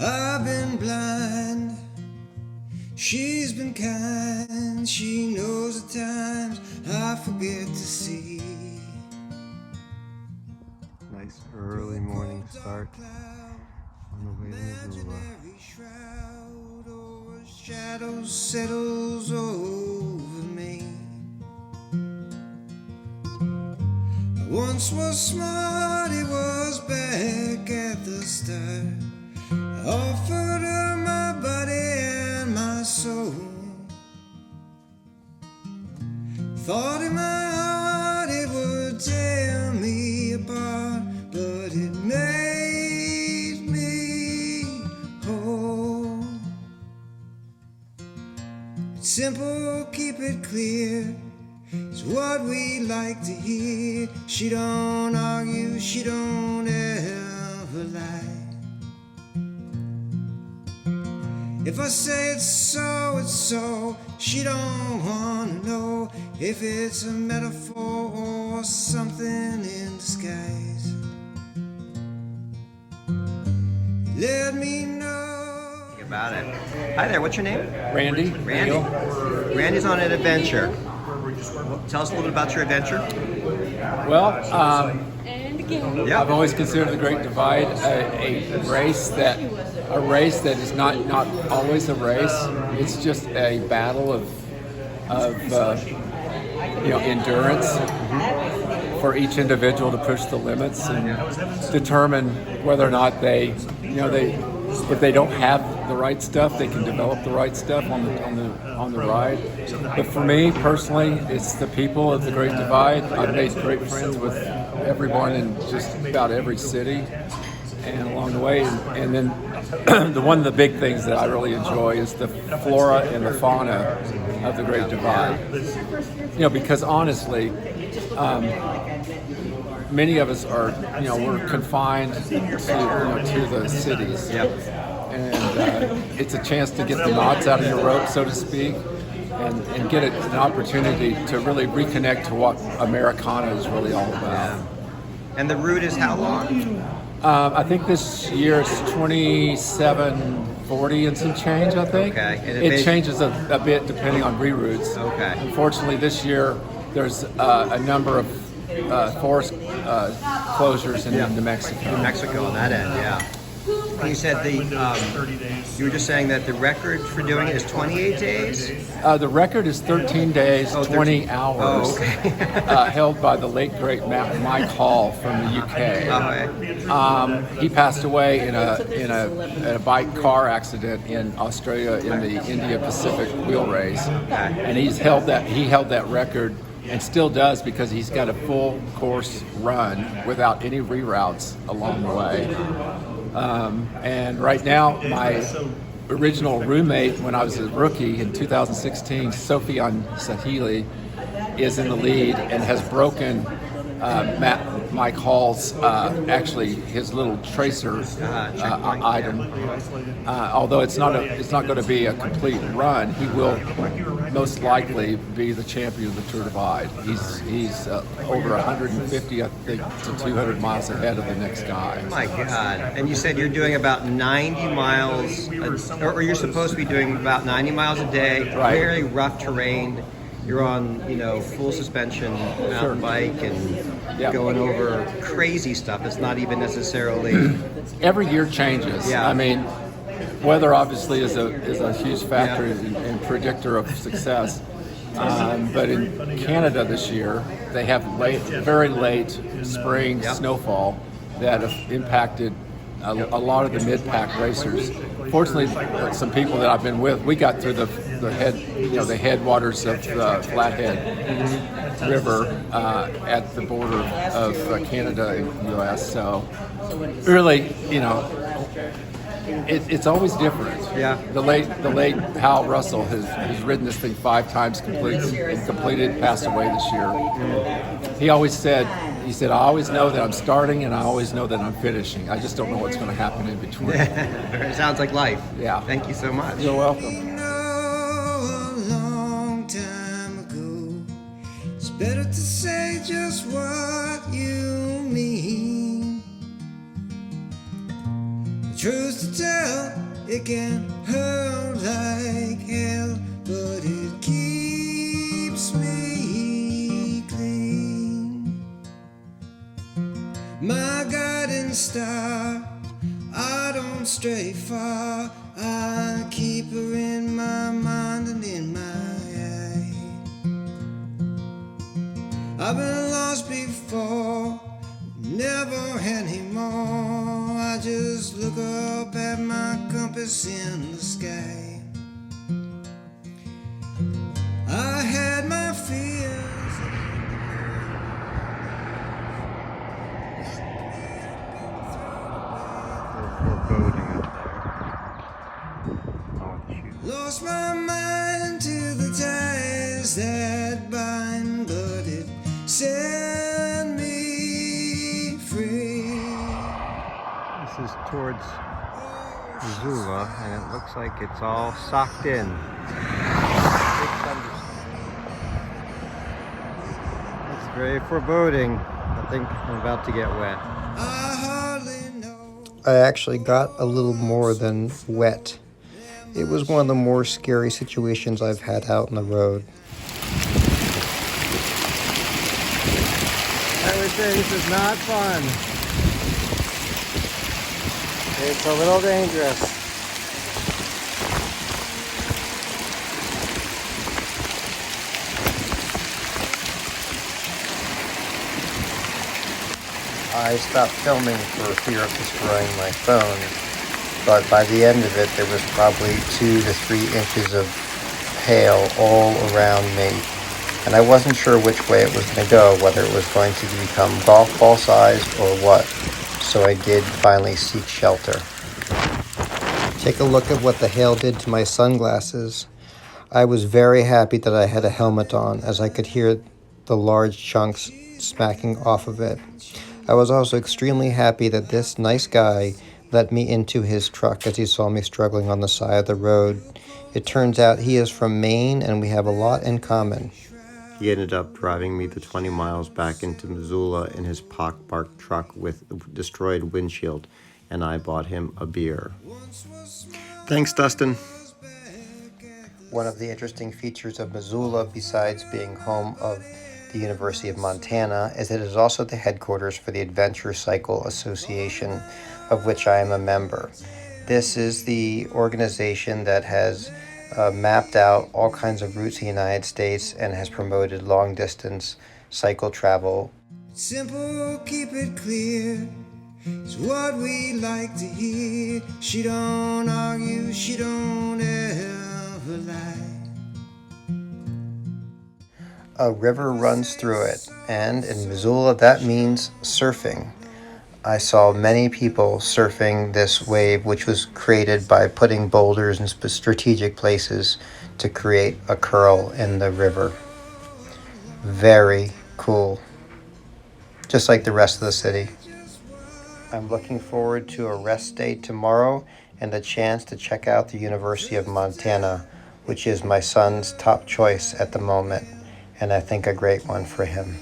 I've been blind, she's been kind. She knows the times I forget to see. Nice early morning start on the way to Missoula. Shadow settles over me. I once was smart, it was back at the start. I offered her my body and my soul. Thought in my heart it would tear me apart, but it made me whole. It's simple, keep it clear, it's what we like to hear. She don't argue, she don't ever lie. If I say it's so, it's so. She don't wanna know if it's a metaphor or something in disguise. Let me know About it. Hi there, what's your name? Randy. Randy. Randy's on an adventure. Tell us a little bit about your adventure. Well, Yeah. I've always considered the Great Divide a race that is not always a race. It's just a battle of endurance for each individual to push the limits and determine whether or not if they don't have the right stuff, they can develop the right stuff on the ride. But for me personally, it's the people of the Great Divide. I've made great friends with everyone in just about every city and along the way. And then one of the big things that I really enjoy is the flora and the fauna of the Great Divide. Because honestly, many of us are, we're confined to the cities. Yep. And it's a chance to get the knots out of your rope, so to speak, and get an opportunity to really reconnect to what Americana is really all about. Yeah. And the route is how long? I think this year it's 2740 and some change, I think. Okay. And it changes a bit depending on reroutes. Okay. Unfortunately, this year there's a number of forest closures in New Mexico. New Mexico on that end, yeah. You said you were just saying that the record for doing it is 28 days? The record is 13 days, 20 hours, Oh, okay. held by the late great Mike Hall from the UK. Okay. He passed away in a bike car accident in Australia in the India Pacific wheel race, and he held that record. And still does, because he's got a full course run without any reroutes along the way. And right now, my original roommate when I was a rookie in 2016, Sophian Sahili, is in the lead and has broken Mike Hall's actually his little tracer item. Although it's not going to be a complete run, he will most likely be the champion of the Tour Divide. He's over 150, I think, to 200 miles ahead of the next guy. Oh my God. And you said you're doing about 90 miles, or you're supposed to be doing about 90 miles a day, Right. Very rough terrain. You're on, full suspension mountain bike and going over crazy stuff. It's not even necessarily... Every year changes. Yeah. I mean, weather obviously is a huge factor and predictor of success. But in Canada this year, they have very late spring snowfall that have impacted a lot of the mid-pack racers. Fortunately, some people that I've been with, we got through the headwaters of the Flathead River at the border of Canada and U.S. So really, it's always different. Yeah. The late Hal Russell has ridden this thing 5 times completed, passed away this year. He always said, I always know that I'm starting and I always know that I'm finishing. I just don't know what's going to happen in between. It sounds like life. Yeah. Thank you so much. You're welcome. Better to say just what you mean. Truth to tell, it can hurt like hell, but it keeps me clean. My guiding star, I don't stray far. I keep her in my mind and in my eye. I've been lost before, never anymore. I just look up at my compass in the sky. I had my fears. Foreboding up there. Lost my mind to the ties that bind, but it set me free. This is towards Missoula, and it looks like it's all socked in. It's very foreboding. I think I'm about to get wet. I actually got a little more than wet. It was one of the more scary situations I've had out on the road. I would say this is not fun. It's a little dangerous. I stopped filming for fear of destroying my phone, but by the end of it, there was probably 2 to 3 inches of hail all around me, and I wasn't sure which way it was going to go, whether it was going to become golf ball sized or what, so I did finally seek shelter. Take a look at what the hail did to my sunglasses. I was very happy that I had a helmet on, as I could hear the large chunks smacking off of it. I was also extremely happy that this nice guy let me into his truck as he saw me struggling on the side of the road. It turns out he is from Maine, and we have a lot in common. He ended up driving me the 20 miles back into Missoula in his pock-marked truck with a destroyed windshield, and I bought him a beer. Thanks, Dustin. One of the interesting features of Missoula, besides being home of the University of Montana, is that it is also the headquarters for the Adventure Cycle Association, of which I am a member. This is the organization that has mapped out all kinds of routes in the United States and has promoted long-distance cycle travel. Simple, keep it clear, it's what we like to hear. She don't argue, she don't ever lie. A river runs through it, and in Missoula that means surfing. I saw many people surfing this wave, which was created by putting boulders in strategic places to create a curl in the river. Very cool. Just like the rest of the city. I'm looking forward to a rest day tomorrow and the chance to check out the University of Montana, which is my son's top choice at the moment, and I think a great one for him.